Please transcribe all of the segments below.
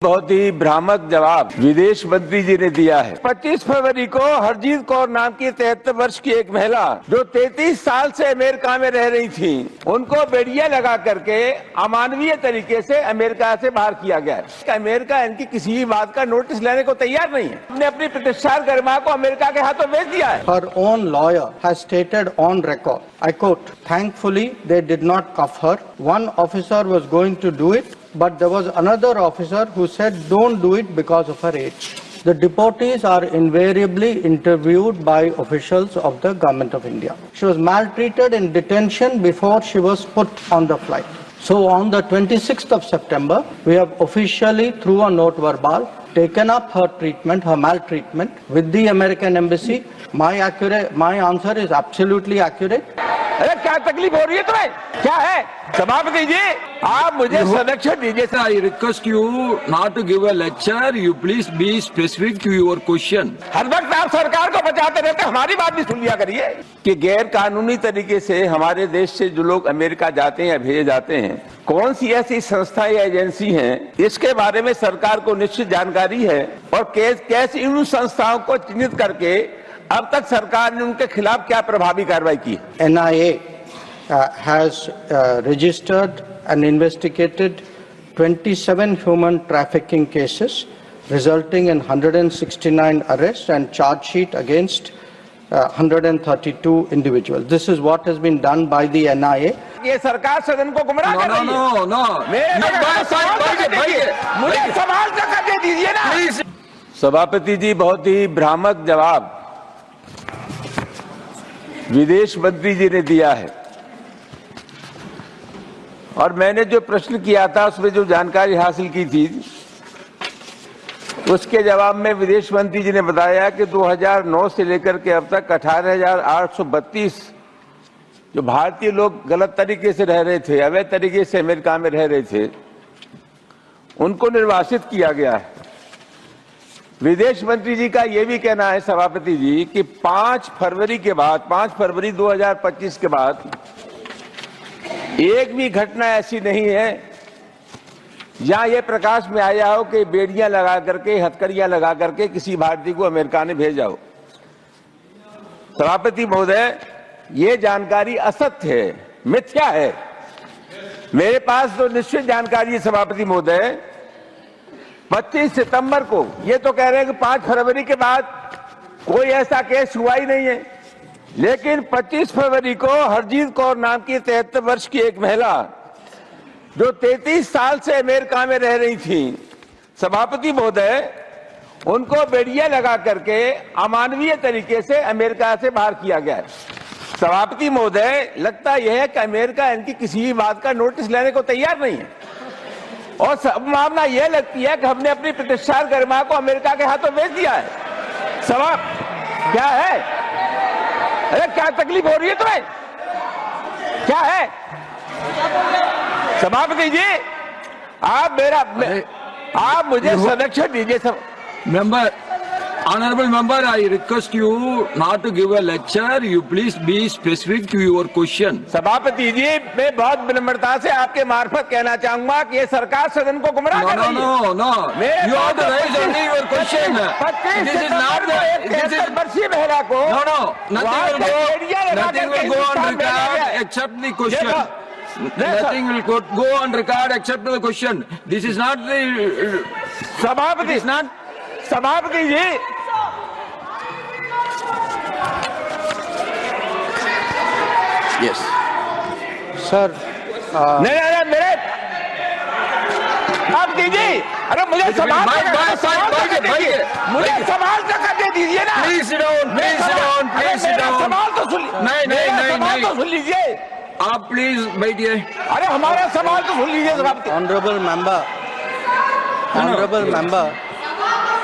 बहुत ही भ्रामक जवाब विदेश मंत्री जी ने दिया है। 25 फरवरी को हरजीत कौर नाम की 73 वर्ष की एक महिला जो 33 साल से अमेरिका में रह रही थी, उनको बेड़िया लगा करके अमानवीय तरीके से अमेरिका से बाहर किया गया है। अमेरिका इनकी किसी भी बात का नोटिस लेने को तैयार नहीं है। हमने अपनी प्रतिष्ठान गरिमा को अमेरिका के हाथों बेच दिया है। Her own lawyer has stated on record, I quote, "Thankfully they did not cuff her. One officer was going to do it, but there was another officer who said don't do it because of her age." The deportees are invariably interviewed by officials of the Government of India. She was maltreated in detention before she was put on the flight. So on the 26th of September, we have officially, through a note verbal, taken up her treatment, her maltreatment with the American Embassy. My answer is absolutely accurate. अरे क्या तकलीफ हो रही है तुम्हें? क्या है? सभापति जी, आप मुझे संरक्षण दीजिए। I request you not to give a lecture. You please be specific to your question. हर वक्त आप सरकार को बचाते रहते, हमारी बात भी सुन लिया करिए। कि गैर कानूनी तरीके से हमारे देश से जो लोग अमेरिका जाते हैं या भेजे जाते हैं, कौन सी ऐसी संस्था या एजेंसी है, इसके बारे में सरकार को निश्चित जानकारी है और कैसे इन संस्थाओं को चिन्हित करके अब तक सरकार ने उनके खिलाफ क्या प्रभावी कार्रवाई की? NIA has registered and investigated 27 human trafficking cases, resulting in 169 arrests and charge sheet against 132 individuals. This is what has been done by the NIA. ये सरकार सदन को गुमराह कर रही है। No. मुझे सवाल तक दे दीजिए ना। सभापति जी, बहुत ही भ्रामक जवाब विदेश मंत्री जी ने दिया है और मैंने जो प्रश्न किया था उसमें जो जानकारी हासिल की थी उसके जवाब में विदेश मंत्री जी ने बताया कि 2009 से लेकर के अब तक 18,832 जो भारतीय लोग गलत तरीके से रह रहे थे, अवैध तरीके से अमेरिका में रह रहे थे, उनको निर्वासित किया गया है। विदेश मंत्री जी का यह भी कहना है सभापति जी कि 5 फरवरी 2025 के बाद एक भी घटना ऐसी नहीं है जहां यह प्रकाश में आया हो कि बेड़ियां लगा करके, हथकड़ियां लगा करके किसी भारतीय को अमेरिका ने भेजा हो। सभापति महोदय, ये जानकारी असत्य है, मिथ्या है। मेरे पास तो निश्चित जानकारी है सभापति महोदय। 25 सितंबर को ये तो कह रहे हैं कि 5 फरवरी के बाद कोई ऐसा केस हुआ ही नहीं है, लेकिन 25 फरवरी को हरजीत कौर नाम की 73 वर्ष की एक महिला जो 33 साल से अमेरिका में रह रही थी, सभापति महोदय, उनको बेड़िया लगा करके अमानवीय तरीके से अमेरिका से बाहर किया गया है। सभापति महोदय, लगता यह है कि अमेरिका इनकी किसी भी बात का नोटिस लेने को तैयार नहीं है और संभावना यह लगती है कि हमने अपनी प्रतिष्ठान गरिमा को अमेरिका के हाथों बेच दिया है। सवाल क्या है? अरे क्या तकलीफ हो रही है तुम्हें? क्या है? सभापति जी, आप मुझे संरक्षण दीजिए। Honorable member, I request you not to give a lecture. You please be specific to your question. सभापति जी, मैं बहुत विनम्रता से आपके मार्फत कहना चाहूंगा कि ये सरकार सदन को गुमराह कर रही है। No. You have to raise only your question. This is not the वर्षीय महिला को No. Nothing will go on record except the question. Nothing will go on record except the question. This is not the सभापति, is not. सभापति जी, Yes. Sir, नहीं मेरे आप दीजिए। अरे मुझे सवाल तक दे दीजिए ना। Please sit down. सवाल तो सुन। नहीं। तो सुन लीजिए। आप प्लीज बैठिए। अरे हमारा सवाल तो सुन लीजिए सभापति। Honorable member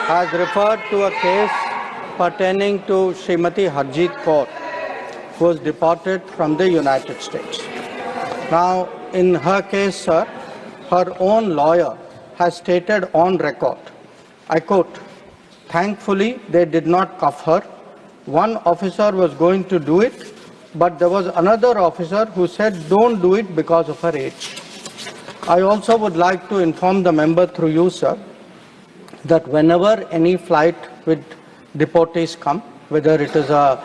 has referred to a case pertaining to Srimati Harjeet Kaur, who was deported from the United States. Now, in her case, sir, her own lawyer has stated on record, I quote, "Thankfully, they did not cuff her. One officer was going to do it, but there was another officer who said don't do it because of her age." I also would like to inform the member through you, sir, that whenever any flight with deportees come, whether it is a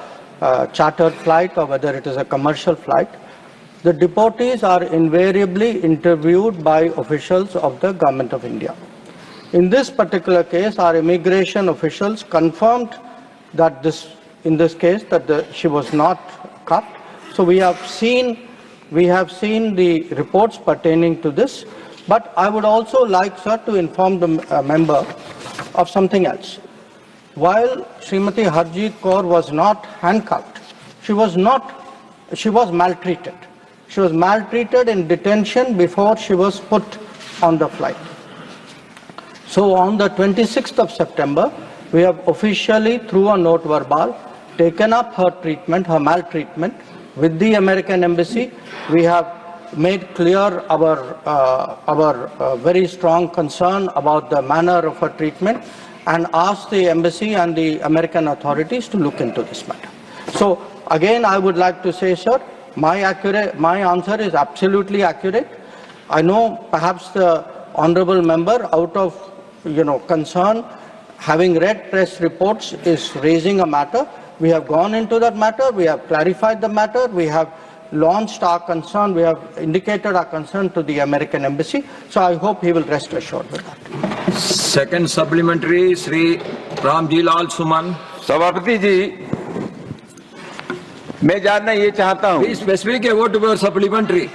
chartered flight or whether it is a commercial flight, the deportees are invariably interviewed by officials of the Government of India. In this particular case, our immigration officials confirmed that in this case, she was not cuffed. So we have seen the reports pertaining to this. But I would also like, sir, to inform the member of something else. While Srimati Harjeet Kaur was not handcuffed, she was maltreated. She was maltreated in detention before she was put on the flight. So on the 26th of September, we have officially, through a note verbal, taken up her treatment, her maltreatment, with the American Embassy. We have made clear our very strong concern about the manner of her treatment and asked the Embassy and the American authorities to look into this matter. So again, I would like to say, sir, my answer is absolutely accurate. I know perhaps the honorable member, out of concern, having read press reports, is raising a matter. We have gone into that matter. We have clarified the matter. We have launched our concern. We have indicated our concern to the American Embassy. So I hope he will rest assured with that. Second supplementary, Sri Ramji Lal Suman. सभापति जी, मैं जानना ये चाहता हूँ। Be specific about your supplementary.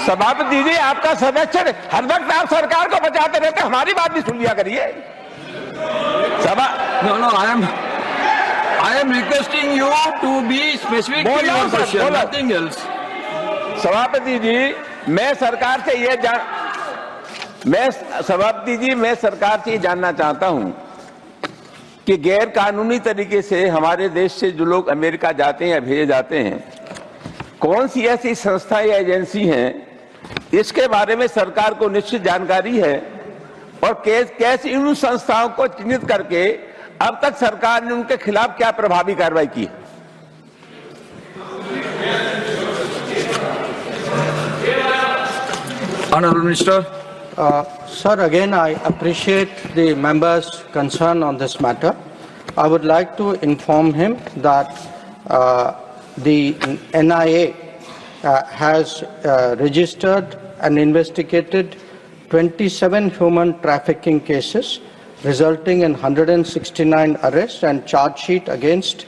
सभापति जी, आपका सदस्य हर वक्त आप सरकार को बचाते रहते, हमारी बात भी सुन लिया करिए। No, I am requesting you to be specific to your question, nothing else. सभापति जी, मैं सरकार से ये जानना चाहता हूं कि गैर कानूनी तरीके से हमारे देश से जो लोग अमेरिका जाते हैं या भेजे जाते हैं, कौन सी ऐसी संस्था या एजेंसी हैं, इसके बारे में सरकार को निश्चित जानकारी है और कैसे इन संस्थाओं को चिन्हित करके अब तक सरकार ने उनके खिलाफ क्या प्रभावी कार्रवाई की है? Honorable Minister. Sir, again, I appreciate the member's concern on this matter. I would like to inform him that the NIA has registered and investigated 27 human trafficking cases, resulting in 169 arrests and charge sheet against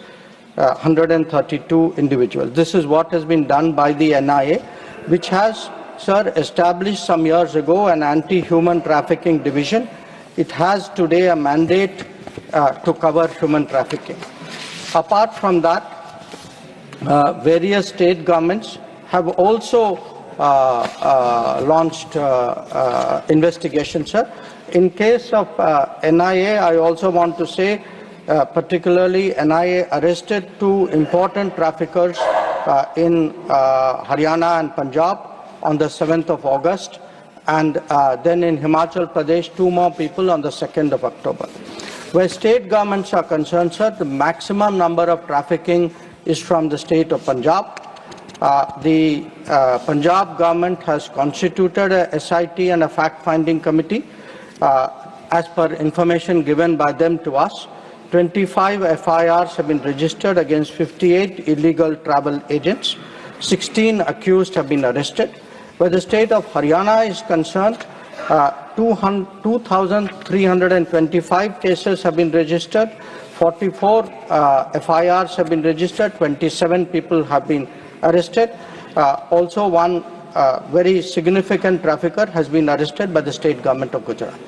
132 individuals. This is what has been done by the NIA, which has, sir, established some years ago an anti-human trafficking division. It has today a mandate to cover human trafficking. Apart from that, various state governments have also launched investigations, sir. In case of NIA, I also want to say, particularly NIA arrested 2 important traffickers in Haryana and Punjab on the 7th of August, and then in Himachal Pradesh, 2 more people on the 2nd of October. Where state governments are concerned, sir, the maximum number of trafficking is from the state of Punjab. The Punjab government has constituted a SIT and a fact-finding committee. As per information given by them to us, 25 FIRs have been registered against 58 illegal travel agents. 16 accused have been arrested. Where the state of Haryana is concerned, 2,325 cases have been registered, 44 FIRs have been registered, 27 people have been arrested. Also, one very significant trafficker has been arrested by the state government of Gujarat.